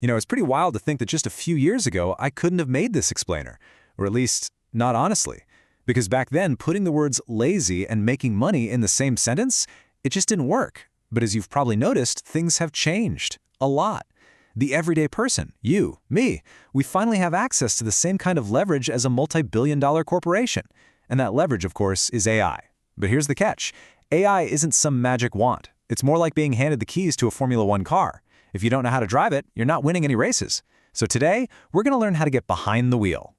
It's pretty wild to think that just a few years ago, I couldn't have made this explainer. Or at least, not honestly. Because back then, putting the words lazy and making money in the same sentence, it just didn't work. But as you've probably noticed, things have changed. A lot. The everyday person, you, me, we finally have access to the same kind of leverage as a multi-billion-dollar corporation. And that leverage, of course, is AI. But here's the catch. AI isn't some magic wand. It's more like being handed the keys to a Formula One car. If you don't know how to drive it, you're not winning any races. So today, we're going to learn how to get behind the wheel.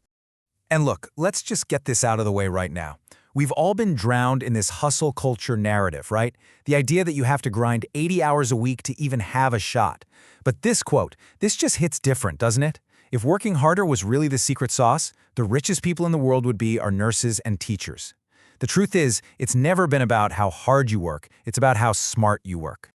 And look, let's just get this out of the way right now. We've all been drowned in this hustle culture narrative, right? The idea that you have to grind 80 hours a week to even have a shot. But this quote, this just hits different, doesn't it? If working harder was really the secret sauce, the richest people in the world would be our nurses and teachers. The truth is, it's never been about how hard you work. It's about how smart you work.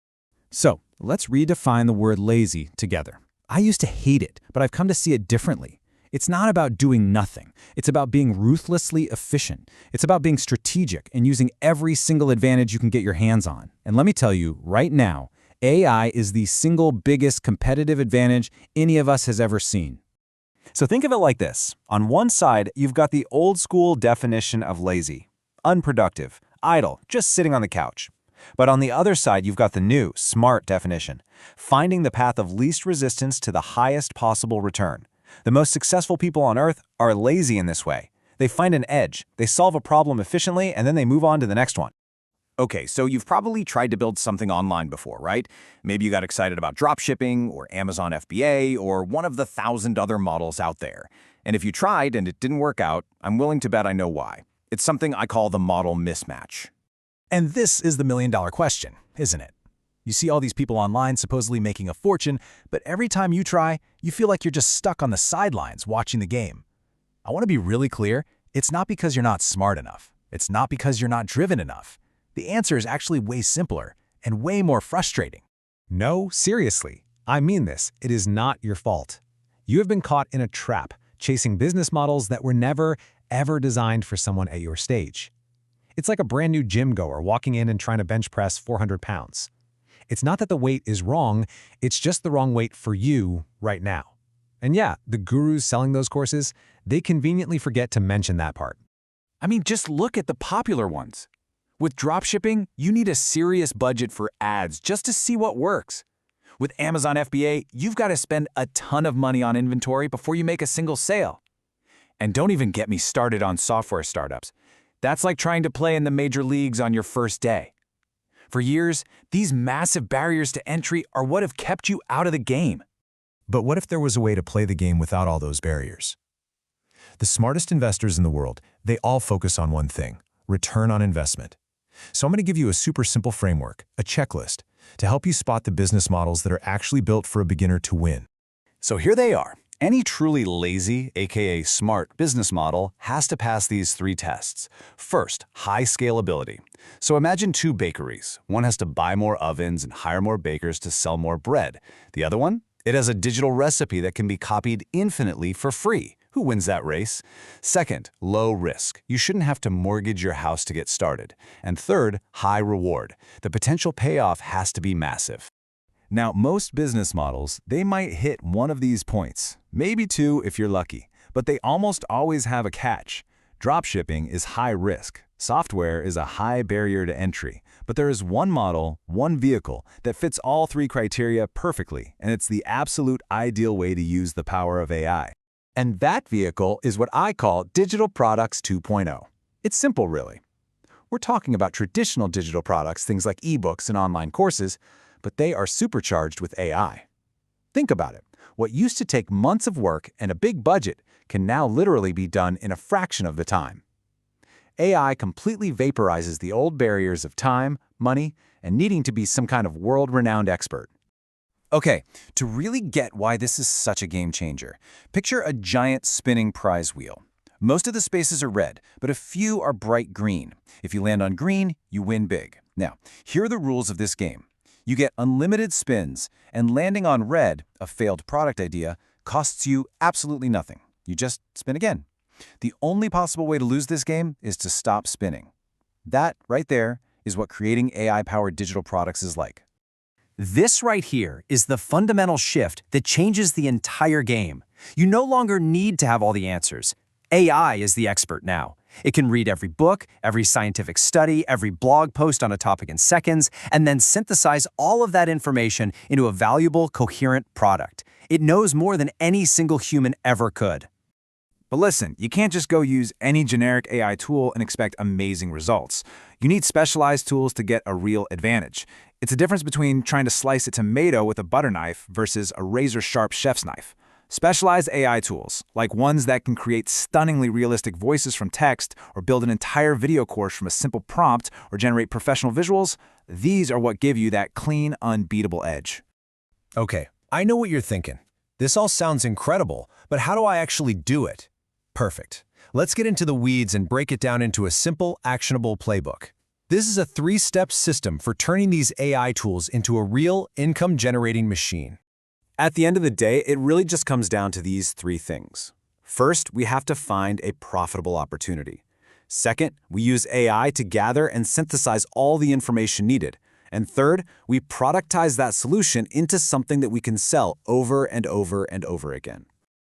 So, let's redefine the word lazy together. I used to hate it, but I've come to see it differently. It's not about doing nothing. It's about being ruthlessly efficient. It's about being strategic and using every single advantage you can get your hands on. And let me tell you, right now, AI is the single biggest competitive advantage any of us has ever seen. So think of it like this. On one side, you've got the old school definition of lazy. Unproductive, idle, just sitting on the couch. But on the other side, you've got the new, smart definition. Finding the path of least resistance to the highest possible return. The most successful people on Earth are lazy in this way. They find an edge, they solve a problem efficiently, and then they move on to the next one. Okay, so you've probably tried to build something online before, right? Maybe you got excited about dropshipping, or Amazon FBA, or one of the 1,000 other models out there. And if you tried and it didn't work out, I'm willing to bet I know why. It's something I call the model mismatch. And this is the million-dollar question, isn't it? You see all these people online supposedly making a fortune, but every time you try, you feel like you're just stuck on the sidelines watching the game. I want to be really clear, it's not because you're not smart enough. It's not because you're not driven enough. The answer is actually way simpler and way more frustrating. No, seriously. I mean this. It is not your fault. You have been caught in a trap, chasing business models that were never, ever designed for someone at your stage. It's like a brand new gym goer walking in and trying to bench press 400 pounds. It's not that the weight is wrong, it's just the wrong weight for you right now. And yeah, the gurus selling those courses, they conveniently forget to mention that part. I mean, just look at the popular ones. With dropshipping, you need a serious budget for ads just to see what works. With Amazon FBA, you've got to spend a ton of money on inventory before you make a single sale. And don't even get me started on software startups. That's like trying to play in the major leagues on your first day. For years, these massive barriers to entry are what have kept you out of the game. But what if there was a way to play the game without all those barriers? The smartest investors in the world, they all focus on one thing: return on investment. So I'm going to give you a super simple framework, a checklist, to help you spot the business models that are actually built for a beginner to win. So here they are. Any truly lazy, aka smart, business model has to pass these 3 tests. First, high scalability. So imagine 2 bakeries. One has to buy more ovens and hire more bakers to sell more bread. The other one? It has a digital recipe that can be copied infinitely for free. Who wins that race? Second, low risk. You shouldn't have to mortgage your house to get started. And third, high reward. The potential payoff has to be massive. Now, most business models, they might hit one of these points, maybe 2 if you're lucky, but they almost always have a catch. Dropshipping is high risk. Software is a high barrier to entry, but there is one model, one vehicle that fits all 3 criteria perfectly, and it's the absolute ideal way to use the power of AI. And that vehicle is what I call Digital Products 2.0. It's simple, really. We're talking about traditional digital products, things like ebooks and online courses, but they are supercharged with AI. Think about it. What used to take months of work and a big budget can now literally be done in a fraction of the time. AI completely vaporizes the old barriers of time, money, and needing to be some kind of world-renowned expert. Okay, to really get why this is such a game changer, picture a giant spinning prize wheel. Most of the spaces are red, but a few are bright green. If you land on green, you win big. Now, here are the rules of this game. You get unlimited spins, and landing on red, a failed product idea, costs you absolutely nothing. You just spin again. The only possible way to lose this game is to stop spinning. That, right there, is what creating AI-powered digital products is like. This right here is the fundamental shift that changes the entire game. You no longer need to have all the answers. AI is the expert now. It can read every book, every scientific study, every blog post on a topic in seconds, and then synthesize all of that information into a valuable, coherent product. It knows more than any single human ever could. But listen, you can't just go use any generic AI tool and expect amazing results. You need specialized tools to get a real advantage. It's a difference between trying to slice a tomato with a butter knife versus a razor-sharp chef's knife. Specialized AI tools, like ones that can create stunningly realistic voices from text or build an entire video course from a simple prompt or generate professional visuals, these are what give you that clean, unbeatable edge. Okay, I know what you're thinking. This all sounds incredible, but how do I actually do it? Perfect. Let's get into the weeds and break it down into a simple, actionable playbook. This is a 3-step system for turning these AI tools into a real income-generating machine. At the end of the day, it really just comes down to these 3 things. First, we have to find a profitable opportunity. Second, we use AI to gather and synthesize all the information needed. And third, we productize that solution into something that we can sell over and over and over again.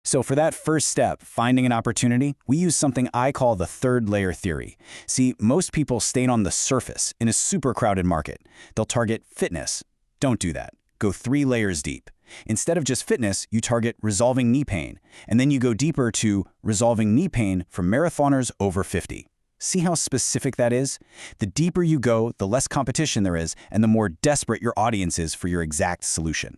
So for that first step, finding an opportunity, we use something I call the third layer theory. See, most people stay on the surface in a super crowded market. They'll target fitness. Don't do that. Go 3 layers deep. Instead of just fitness, you target resolving knee pain, and then you go deeper to resolving knee pain for marathoners over 50. See how specific that is? The deeper you go, the less competition there is, and the more desperate your audience is for your exact solution.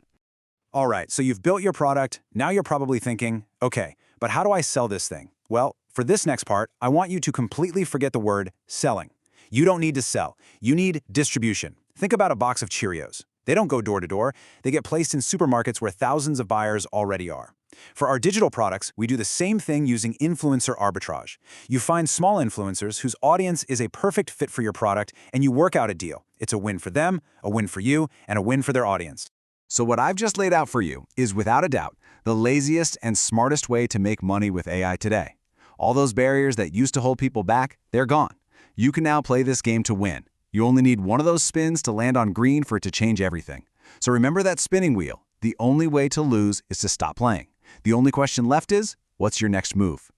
All right, so you've built your product. Now you're probably thinking, okay, but how do I sell this thing? Well, for this next part, I want you to completely forget the word selling. You don't need to sell. You need distribution. Think about a box of Cheerios. They don't go door to door. They get placed in supermarkets where thousands of buyers already are. For our digital products, we do the same thing using influencer arbitrage. You find small influencers whose audience is a perfect fit for your product, and you work out a deal. It's a win for them, a win for you, and a win for their audience. So what I've just laid out for you is, without a doubt, the laziest and smartest way to make money with AI today. All those barriers that used to hold people back, they're gone. You can now play this game to win. You only need one of those spins to land on green for it to change everything. So remember that spinning wheel. The only way to lose is to stop playing. The only question left is, what's your next move?